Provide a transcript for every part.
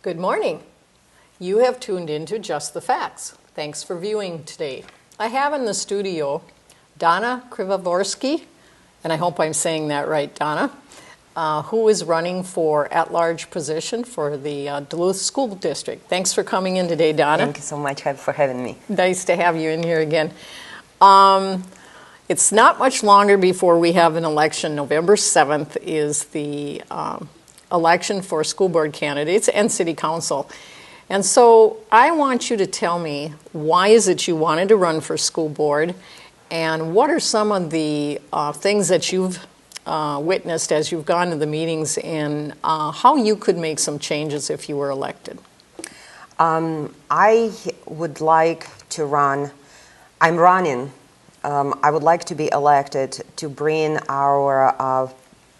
Good morning. You have tuned into Just the Facts. Thanks for viewing today. I have in the studio Donna Krivigorsky, and I hope I'm saying that right, Donna, who is running for at-large position for the Duluth School District. Thanks for coming in today, Donna. Thank you so much for having me. Nice to have you in here again. It's not much longer before we have an election. November 7th is the election for school board candidates and city council. And so I want you to tell me, why is it you wanted to run for school board, and what are some of the things that you've witnessed as you've gone to the meetings, and how you could make some changes if you were elected? I would like to run. I'm running. I would like to be elected to bring our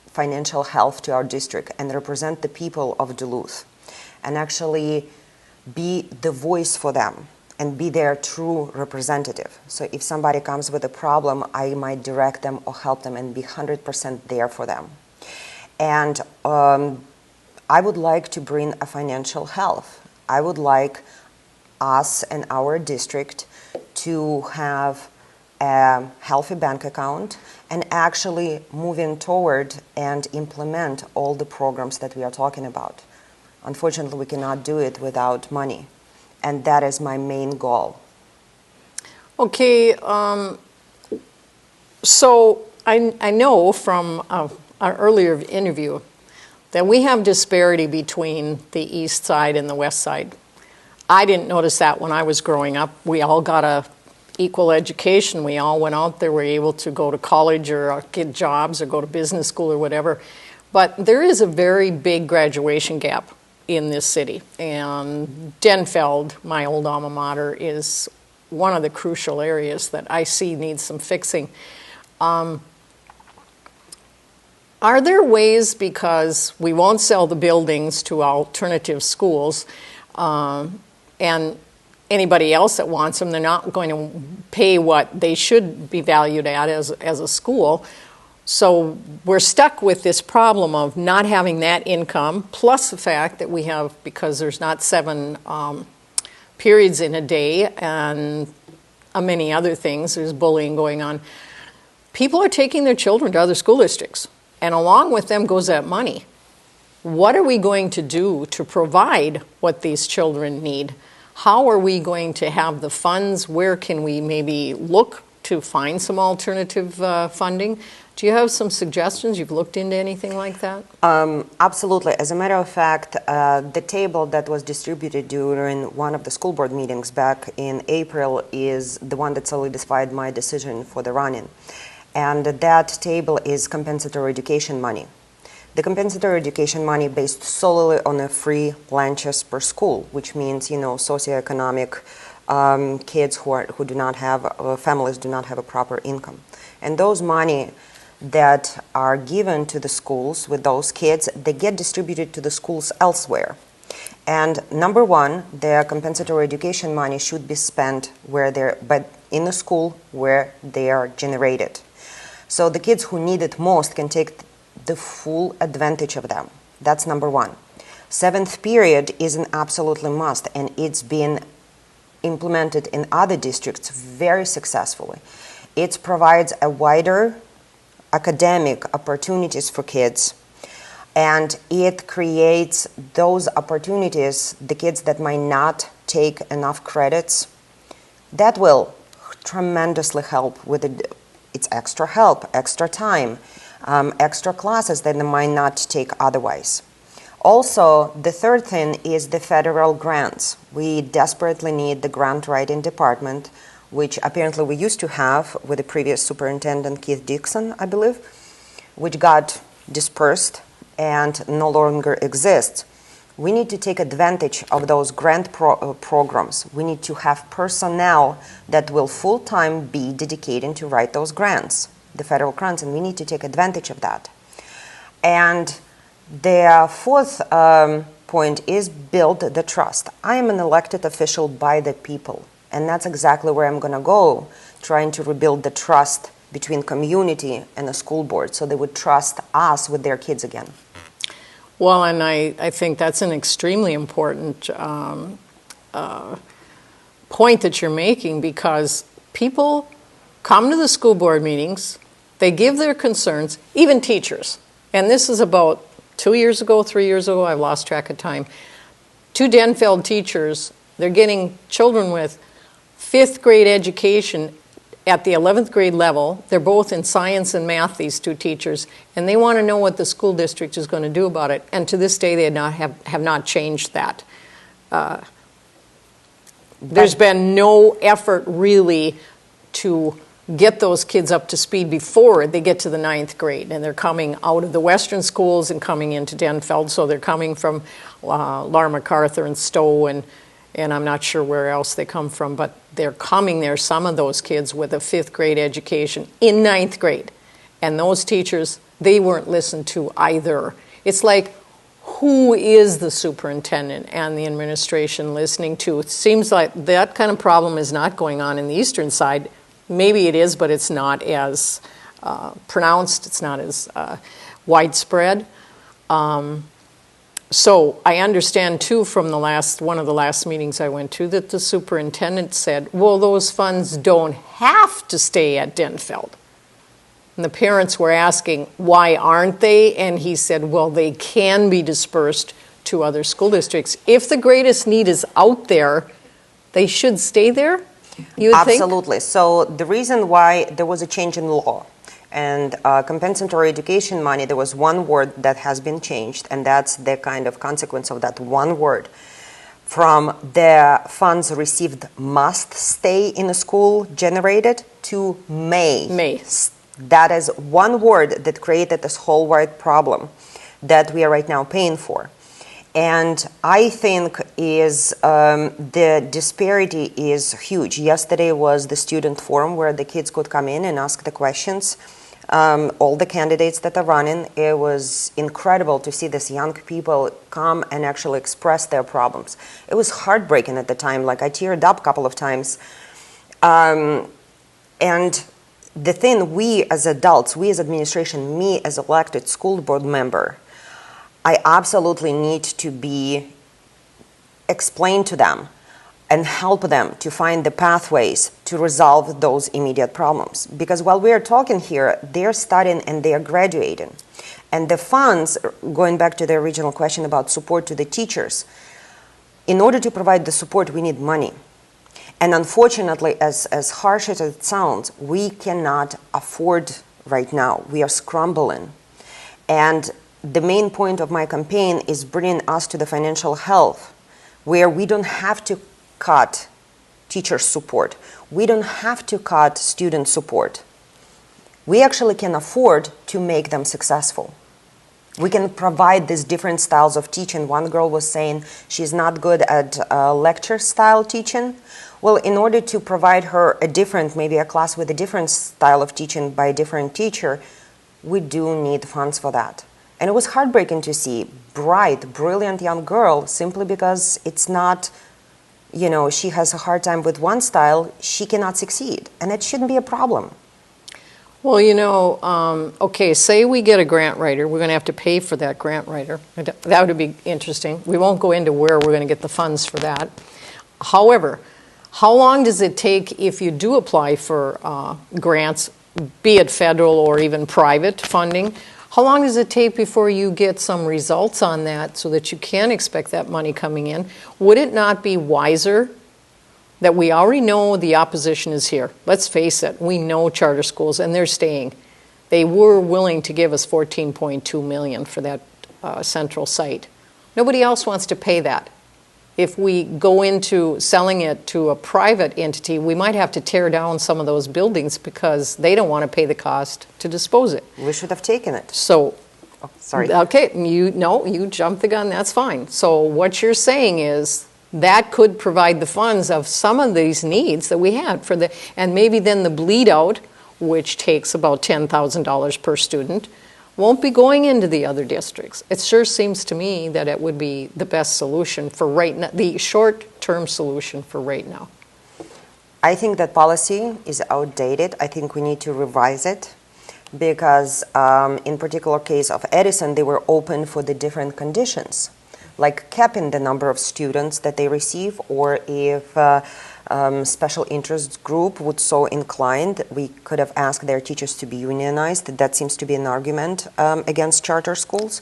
financial health to our district and represent the people of Duluth, and actually be the voice for them and be their true representative. So if somebody comes with a problem, I might direct them or help them and be 100% there for them. And I would like to bring a financial health. I would like us and our district to have a healthy bank account and actually moving toward and implement all the programs that we are talking about. Unfortunately, we cannot do it without money, and that is my main goal. Okay, so I know from our earlier interview that we have disparity between the east side and the west side. I didn't notice that when I was growing up. We all got a equal education. We all went out there, were able to go to college or get jobs or go to business school or whatever. But there is a very big graduation gap in this city. And Denfeld, my old alma mater, is one of the crucial areas that I see needs some fixing. Are there ways, because we won't sell the buildings to alternative schools, and anybody else that wants them, they're not going to pay what they should be valued at as a school. So we're stuck with this problem of not having that income, plus the fact that we have, because there's not 7 periods in a day and many other things, there's bullying going on. People are taking their children to other school districts, and along with them goes that money. What are we going to do to provide what these children need? How are we going to have the funds? Where can we maybe look to find some alternative funding? Do you have some suggestions? You've looked into anything like that? Absolutely. As a matter of fact, the table that was distributed during one of the school board meetings back in April is the one that solidified my decision for the running. And that table is compensatory education money. The compensatory education money based solely on the free lunches per school, which means, socioeconomic kids who do not have, families do not have a proper income. And those money that are given to the schools with those kids, they get distributed to the schools elsewhere. And number one, their compensatory education money should be spent in the school where they are generated. So the kids who need it most can take the full advantage of them. That's number one. 7th period is an absolutely must, and it's been implemented in other districts very successfully. It provides a wider academic opportunities for kids, and it creates those opportunities, the kids that might not take enough credits, that will tremendously help with its extra help, extra time, extra classes that they might not take otherwise. Also, the third thing is the federal grants. We desperately need the grant writing department, which apparently we used to have with the previous superintendent, Keith Dixon, I believe, which got dispersed and no longer exists. We need to take advantage of those grant programs. We need to have personnel that will full-time be dedicated to write those grants, the federal grants, and we need to take advantage of that. And the fourth point is build the trust. I am an elected official by the people, and that's exactly where I'm going to go, trying to rebuild the trust between community and the school board so they would trust us with their kids again. Well, and I think that's an extremely important point that you're making, because people come to the school board meetings, they give their concerns, even teachers. And this is about 2 years ago, 3 years ago, I've lost track of time. 2 Denfeld teachers, they're getting children with 5th grade education at the 11th grade level. They're both in science and math, these 2 teachers, and they want to know what the school district is going to do about it. And to this day, they have not changed that. There's been no effort really to get those kids up to speed before they get to the 9th grade. And they're coming out of the Western schools and coming into Denfeld, so they're coming from Lar MacArthur and Stowe, and I'm not sure where else they come from, but they're coming there, some of those kids, with a 5th grade education in 9th grade. And those teachers, they weren't listened to either. It's like, who is the superintendent and the administration listening to? It seems like that kind of problem is not going on in the eastern side. Maybe it is, but it's not as pronounced. It's not as widespread. So I understand, too, from one of the last meetings I went to, that the superintendent said, well, those funds don't have to stay at Denfeld. And the parents were asking, why aren't they? And he said, well, they can be dispersed to other school districts. If the greatest need is out there, they should stay there, you would think? Absolutely. So the reason why there was a change in law and compensatory education money, there was one word that has been changed, and that's the kind of consequence of that one word. From the funds received must stay in a school generated to may. May. That is one word that created this whole wide problem that we are right now paying for. And I think the disparity is huge. Yesterday was the student forum where the kids could come in and ask the questions. All the candidates that are running, it was incredible to see these young people come and actually express their problems. It was heartbreaking at the time. Like, I teared up a couple of times. And the thing, we as adults, we as administration, me as elected school board member, I absolutely need to be explained to them and help them to find the pathways to resolve those immediate problems. Because while we are talking here, they're studying and they are graduating. And the funds, going back to the original question about support to the teachers, in order to provide the support, we need money. And unfortunately, as harsh as it sounds, we cannot afford right now. We are scrambling. And the main point of my campaign is bringing us to the financial health, where we don't have to cut teacher support. We don't have to cut student support. We actually can afford to make them successful. We can provide these different styles of teaching. One girl was saying she's not good at lecture style teaching. Well, in order to provide her a different, maybe a class with a different style of teaching by a different teacher, we do need funds for that. And it was heartbreaking to see bright, brilliant young girl, simply because it's not, you know, she has a hard time with one style, she cannot succeed. And it shouldn't be a problem. Well, you know, okay, say we get a grant writer. We're going to have to pay for that grant writer. That would be interesting. We won't go into where we're going to get the funds for that. However, how long does it take if you do apply for grants, be it federal or even private funding? How long does it take before you get some results on that so that you can expect that money coming in? Would it not be wiser that we already know the opposition is here? Let's face it, we know charter schools, and they're staying. They were willing to give us $14.2 million for that central site. Nobody else wants to pay that. If we go into selling it to a private entity, we might have to tear down some of those buildings because they don't want to pay the cost to dispose it. We should have taken it. So, oh, sorry. Okay, you jumped the gun, that's fine. So what you're saying is that could provide the funds of some of these needs that we had for the, and maybe then the bleed out, which takes about $10,000 per student, won't be going into the other districts. It sure seems to me that it would be the best solution for right now, the short-term solution for right now. I think that policy is outdated. I think we need to revise it because in particular case of Edison, they were open for the different conditions, like capping the number of students that they receive, or if special interest group would so inclined, we could have asked their teachers to be unionized. That seems to be an argument against charter schools.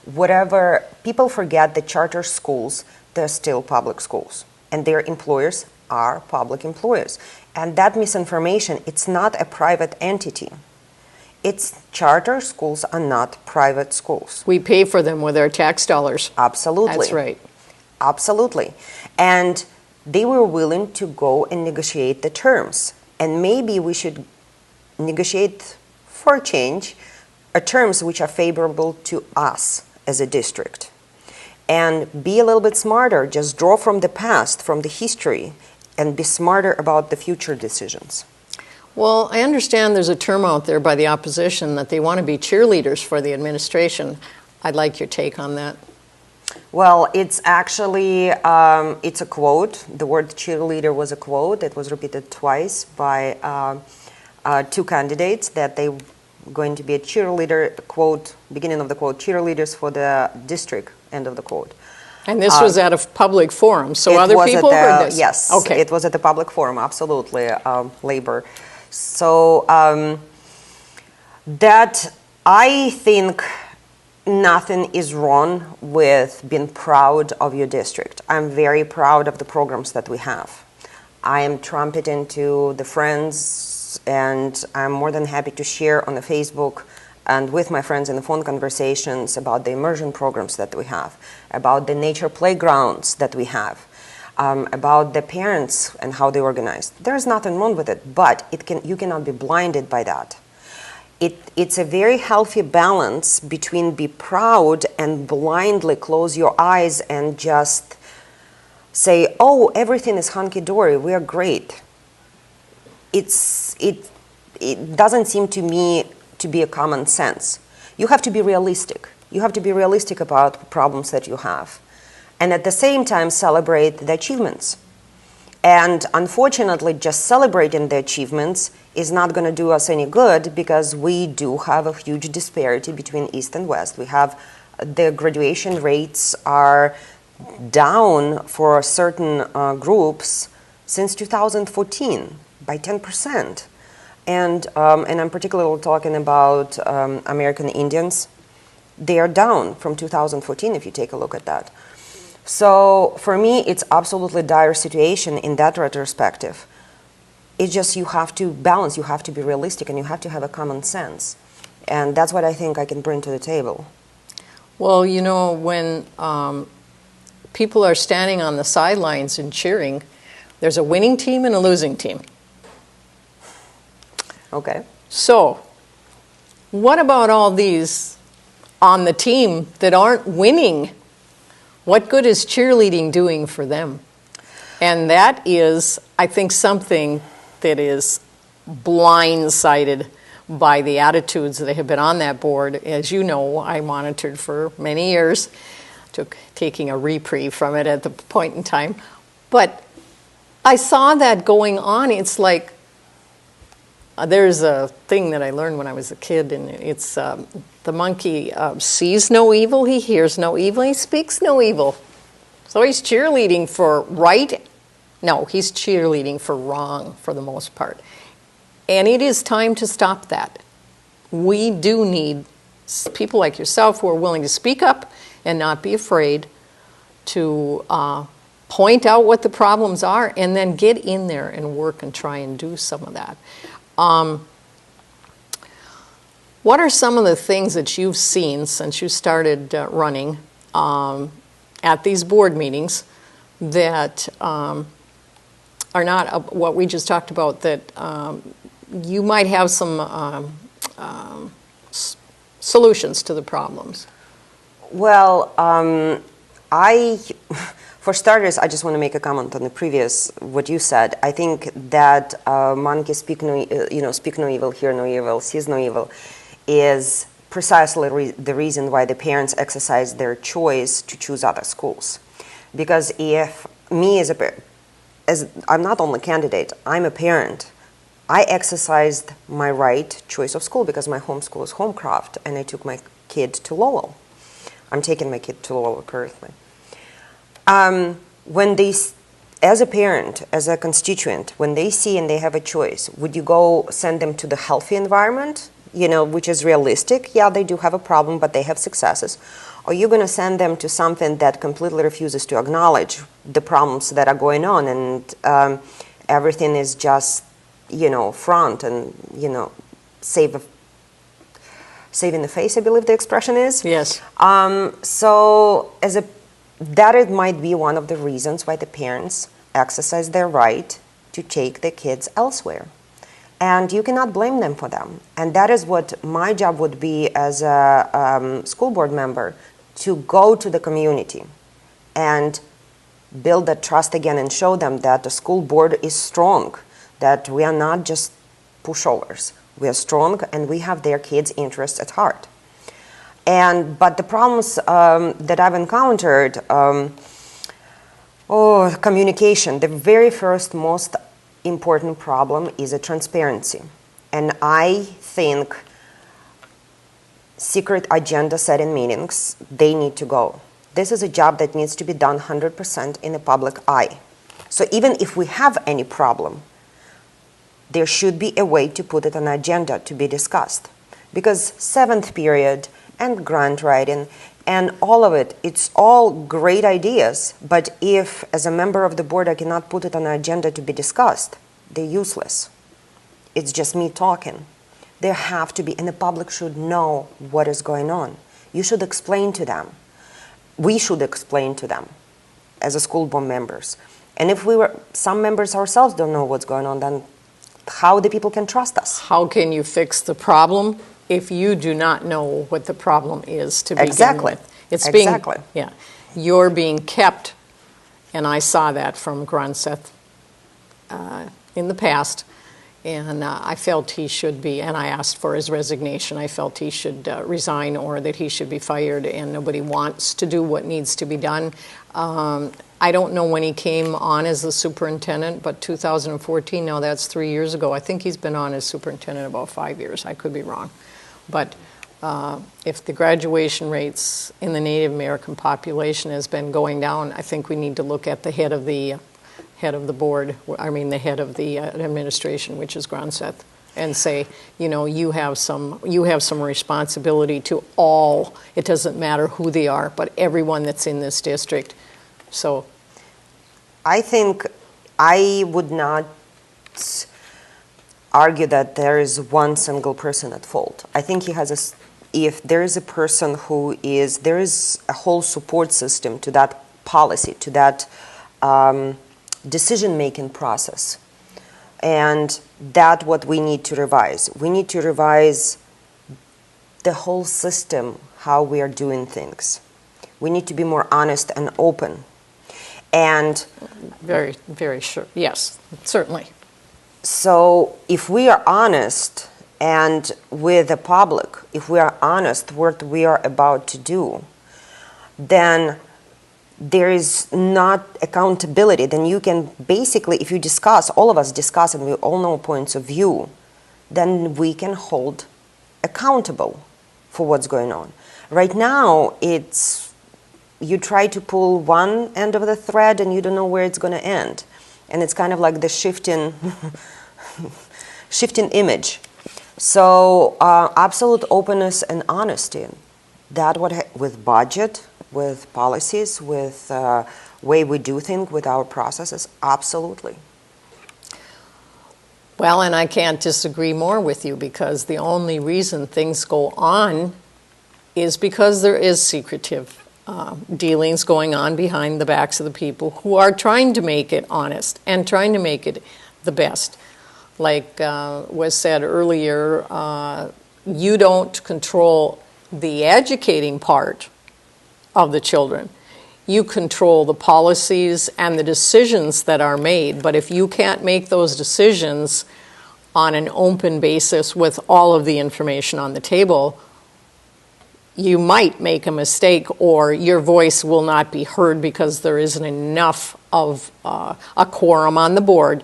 Whatever, people forget that charter schools, they're still public schools, and their employers are public employers. And that misinformation, it's not a private entity. It's charter schools are not private schools. We pay for them with our tax dollars. Absolutely. That's right. Absolutely. And they were willing to go and negotiate the terms. And maybe we should negotiate for a change terms which are favorable to us as a district. And be a little bit smarter, just draw from the past, from the history, and be smarter about the future decisions. Well, I understand there's a term out there by the opposition that they want to be cheerleaders for the administration. I'd like your take on that. Well, it's actually, it's a quote. The word cheerleader was a quote. It was repeated twice by two candidates, that they were going to be a cheerleader, quote, beginning of the quote, cheerleaders for the district, end of the quote. And this was at a public forum, so other people heard this? Yes, okay. It was at the public forum, absolutely, labor. So that, I think nothing is wrong with being proud of your district. I'm very proud of the programs that we have. I am trumpeting to the friends, and I'm more than happy to share on the Facebook and with my friends in the phone conversations about the immersion programs that we have, about the nature playgrounds that we have, about the parents and how they organize. There's nothing wrong with it, but you cannot be blinded by that. It's a very healthy balance between be proud and blindly close your eyes and just say, oh, everything is hunky-dory, we are great. It doesn't seem to me to be a common sense. You have to be realistic. You have to be realistic about problems that you have. And at the same time, celebrate the achievements. And unfortunately, just celebrating the achievements is not going to do us any good, because we do have a huge disparity between East and West. We have the graduation rates are down for certain groups since 2014 by 10%. And I'm particularly talking about American Indians. They are down from 2014 if you take a look at that. So for me, it's absolutely dire situation in that retrospective. It's just you have to balance, you have to be realistic, and you have to have a common sense. And that's what I think I can bring to the table. Well, you know, when people are standing on the sidelines and cheering, there's a winning team and a losing team. Okay. So, what about all these on the team that aren't winning? What good is cheerleading doing for them? And that is, I think, something that is blindsided by the attitudes that have been on that board. As you know, I monitored for many years, taking a reprieve from it at the point in time. But I saw that going on. It's like, there's a thing that I learned when I was a kid, and it's the monkey sees no evil, he hears no evil, he speaks no evil. So he's cheerleading for right. No, he's cheerleading for wrong for the most part. And it is time to stop that. We do need people like yourself who are willing to speak up and not be afraid to point out what the problems are, and then get in there and work and try and do some of that. What are some of the things that you've seen since you started running at these board meetings that are not what we just talked about, that you might have some solutions to the problems? Well, for starters, I just want to make a comment on the previous, what you said. I think that monkey speak no evil, hear no evil, sees no evil, is precisely the reason why the parents exercise their choice to choose other schools. Because if me as I'm not only a candidate, I'm a parent, I exercised my right choice of school because my home school is Homecroft, and I took my kid to Lowell. I'm taking my kid to Lowell currently. When they, as a parent, as a constituent, when they see and they have a choice, would you go send them to the healthy environment, which is realistic? Yeah, they do have a problem, but they have successes. Or you're going to send them to something that completely refuses to acknowledge the problems that are going on, and everything is just, front and, saving the face, I believe the expression is. Yes. So that it might be one of the reasons why the parents exercise their right to take their kids elsewhere. And you cannot blame them for them. And that is what my job would be as a school board member, to go to the community and build that trust again and show them that the school board is strong, that we are not just pushovers. We are strong and we have their kids' interests at heart. But the problems that I've encountered, communication. The very first most important problem is a transparency. And I think secret agenda setting meetings, they need to go. This is a job that needs to be done 100% in the public eye. So even if we have any problem, there should be a way to put it on an agenda to be discussed. Because seventh period and grant writing and all of it, it's all great ideas, but if as a member of the board I cannot put it on an agenda to be discussed, they're useless. It's just me talking. There have to be, and the public should know what is going on. You should explain to them. We should explain to them as a school board members. And if some members ourselves don't know what's going on, then how the people can trust us? How can you fix the problem if you do not know what the problem is to begin with? Exactly. You're being kept, and I saw that from Gronseth in the past, and I felt he should be, and I asked for his resignation. I felt he should resign or that he should be fired, and nobody wants to do what needs to be done. I don't know when he came on as the superintendent, but 2014, now that's 3 years ago. I think he's been on as superintendent about 5 years. I could be wrong. But if the graduation rates in the Native American population has been going down, I think we need to look at the head of the board, the head of the administration, which is Gronseth, and say, you have some responsibility to all. It doesn't matter who they are, but everyone that's in this district. So I think I would not argue that there is one single person at fault. I think if there is a person there is a whole support system to that policy, to that decision-making process. And that's what we need to revise. We need to revise the whole system, how we are doing things. We need to be more honest and open. And very, very sure. Yes, certainly. So if we are honest and with the public, if we are honest what we are about to do, then there is not accountability. Then you can basically, if you discuss, all of us discuss and we all know points of view, then we can hold accountable for what's going on. Right now, you try to pull one end of the thread and you don't know where it's going to end. And it's kind of like the shifting image. So absolute openness and honesty. With budget, with policies, with way we do things, with our processes, absolutely. Well, and I can't disagree more with you, because the only reason things go on is because there is secretive dealings going on behind the backs of the people who are trying to make it honest and trying to make it the best. Like was said earlier, you don't control the educating part of the children. You control the policies and the decisions that are made. But if you can't make those decisions on an open basis with all of the information on the table, you might make a mistake, or your voice will not be heard because there isn't enough of a quorum on the board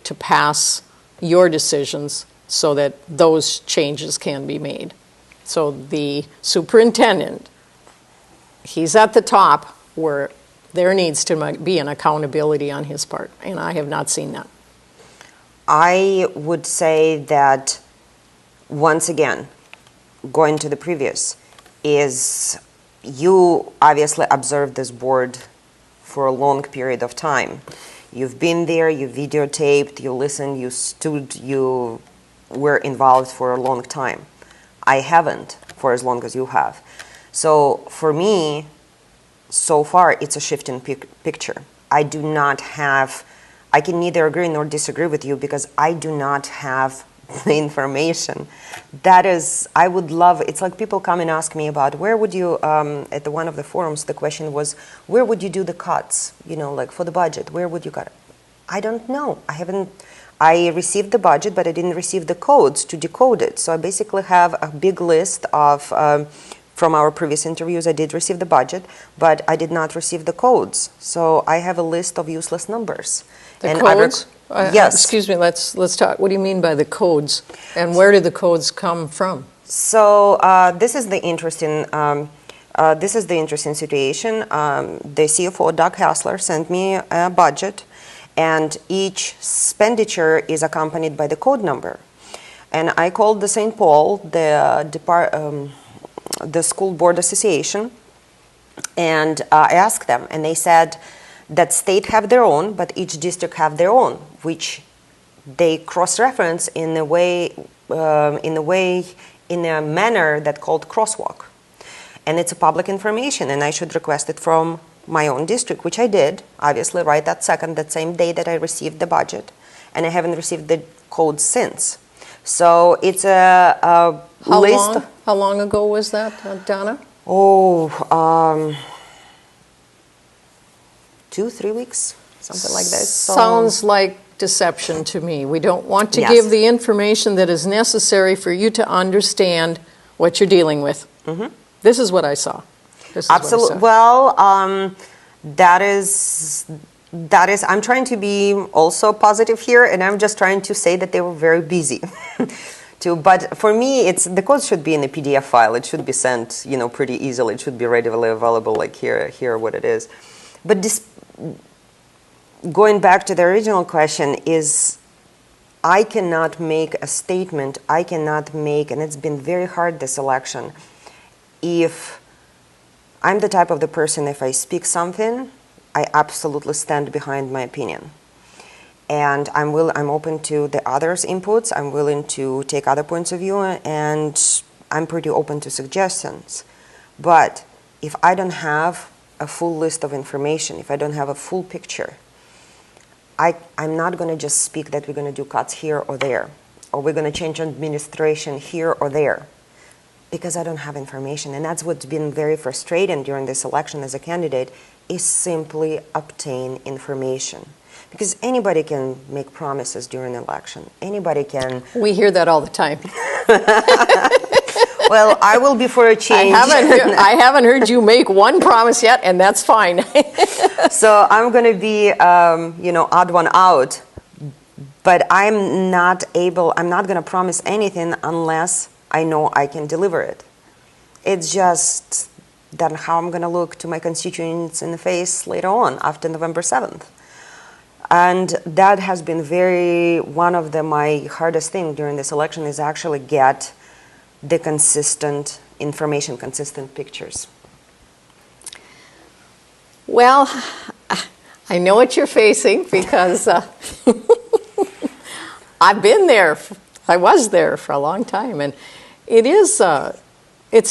to pass your decisions so that those changes can be made. So the superintendent, he's at the top where there needs to be an accountability on his part, and I have not seen that. I would say that, once again, going to the previous, is you obviously observed this board for a long period of time. You've been there, you videotaped, you listened, you stood, you were involved for a long time. I haven't for as long as you have. So for me, so far, it's a shifting picture. I do not have, I can neither agree nor disagree with you because I do not have the information. That is, I would love, it's like people come and ask me about where would you, at one of the forums, the question was, where would you do the cuts, you know, like for the budget, where would you cut it? I don't know. I received the budget, but I didn't receive the codes to decode it. So I basically have a big list of, from our previous interviews, I did receive the budget, but I did not receive the codes. So I have a list of useless numbers. The codes? Yes. Excuse me, let's talk. What do you mean by the codes? And where do the codes come from? So this is the interesting situation. The CFO, Doug Hassler, sent me a budget, and each expenditure is accompanied by the code number. And I called the St. Paul, the school board association, and I asked them, and they said that state have their own, but each district have their own, which they cross-reference in a manner that called crosswalk. And it's a public information, and I should request it from my own district, which I did, obviously, right that second, that same day that I received the budget, and I haven't received the code since. So it's a list. How long ago was that, Donna? 2-3 weeks, something like that. So, sounds like deception to me. We don't want to Yes. give the information that is necessary for you to understand what you're dealing with. Mm-hmm. This is what I saw. Absolutely. Well, that is. I'm trying to be also positive here, and I'm just trying to say that they were very busy. But for me, the code should be in a PDF file. It should be sent, pretty easily. It should be readily available, like here what it is. But going back to the original question is, I cannot make a statement. I cannot make, and it's been very hard this election. If I'm the type of the person, if I speak something, I absolutely stand behind my opinion. And I'm open to the others' inputs. I'm willing to take other points of view, and I'm pretty open to suggestions. But if I don't have a full list of information, if I don't have a full picture, I'm not going to just speak that we're going to do cuts here or there, or we're going to change administration here or there, because I don't have information. And that's what's been very frustrating during this election as a candidate, is simply obtain information. Because anybody can make promises during an election. Anybody can. We hear that all the time. Well, I will be for a change. I haven't heard you make one promise yet, and that's fine. So I'm going to be, odd one out. But I'm not going to promise anything unless I know I can deliver it. It's just that how I'm going to look to my constituents in the face later on, after November 7th. And that has been one of my hardest things during this election, is actually get the consistent information, consistent pictures. Well, I know what you're facing because I've been there. I was there for a long time, and it's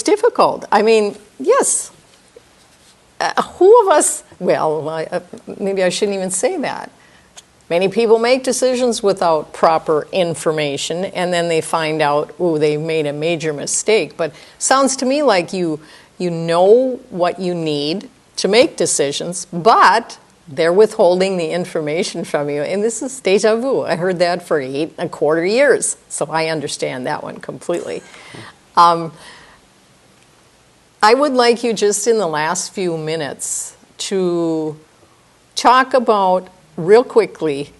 difficult. I mean, yes, who of us, maybe I shouldn't even say that. Many people make decisions without proper information, and then they find out, they made a major mistake. But sounds to me like you know what you need to make decisions, but they're withholding the information from you. And this is deja vu. I heard that for 8.25 years, so I understand that one completely. I would like you just in the last few minutes to talk about, real quickly,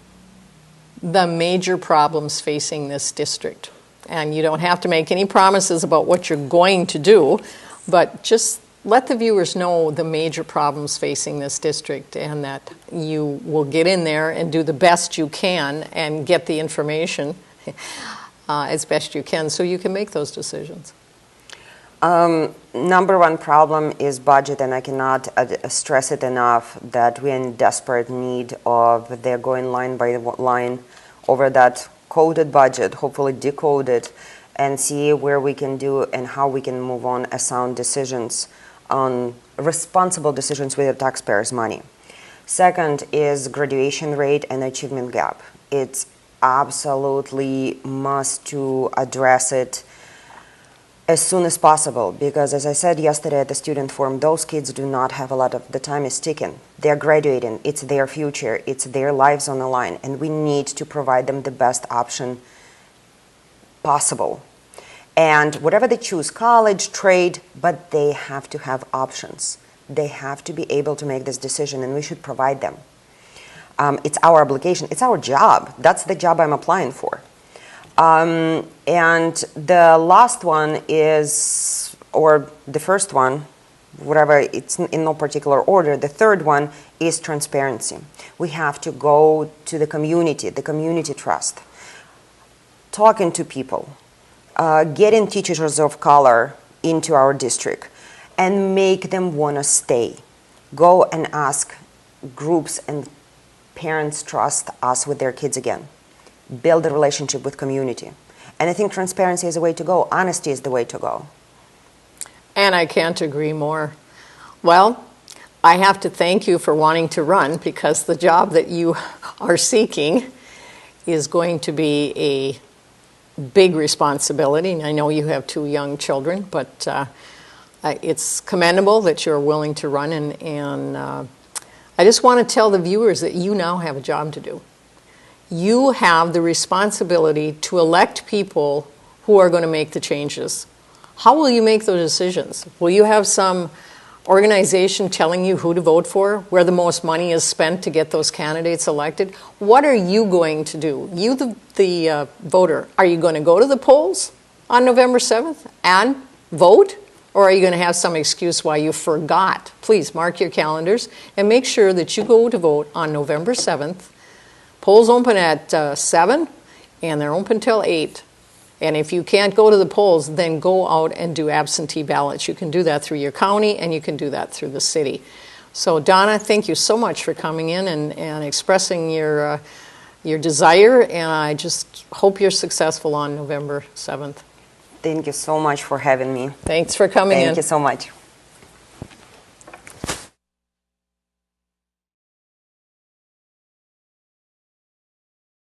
the major problems facing this district. And you don't have to make any promises about what you're going to do, but just let the viewers know the major problems facing this district, and that you will get in there and do the best you can and get the information as best you can so you can make those decisions. Number one problem is budget, and I cannot stress it enough that we're in desperate need of their going line by line over that coded budget, hopefully decoded, and see where we can do and how we can move on as sound decisions, on responsible decisions with the taxpayers' money. Second is graduation rate and achievement gap. It's absolutely must to address it as soon as possible, because as I said yesterday at the student forum, those kids do not have a lot of, the time is ticking. They're graduating, it's their future, it's their lives on the line, and we need to provide them the best option possible. And whatever they choose, college, trade, but they have to have options. They have to be able to make this decision, and we should provide them. It's our obligation, it's our job. That's the job I'm applying for. And the last one is, or the first one, whatever, it's in no particular order, the third one is transparency. We have to go to the community trust, talking to people, getting teachers of color into our district and make them want to stay. Go and ask groups and parents trust us with their kids again. Build a relationship with community. And I think transparency is the way to go. Honesty is the way to go. And I can't agree more. Well, I have to thank you for wanting to run, because the job that you are seeking is going to be a big responsibility. And I know you have 2 young children, but it's commendable that you're willing to run. And I just want to tell the viewers that you now have a job to do. You have the responsibility to elect people who are going to make the changes. How will you make those decisions? Will you have some organization telling you who to vote for, where the most money is spent to get those candidates elected? What are you going to do? You, the voter, are you going to go to the polls on November 7th and vote? Or are you going to have some excuse why you forgot? Please mark your calendars and make sure that you go to vote on November 7th. Polls open at 7, and they're open till 8. And if you can't go to the polls, then go out and do absentee ballots. You can do that through your county, and you can do that through the city. So, Donna, thank you so much for coming in and expressing your desire, and I just hope you're successful on November 7th. Thank you so much for having me. Thanks for coming in. Thank you so much.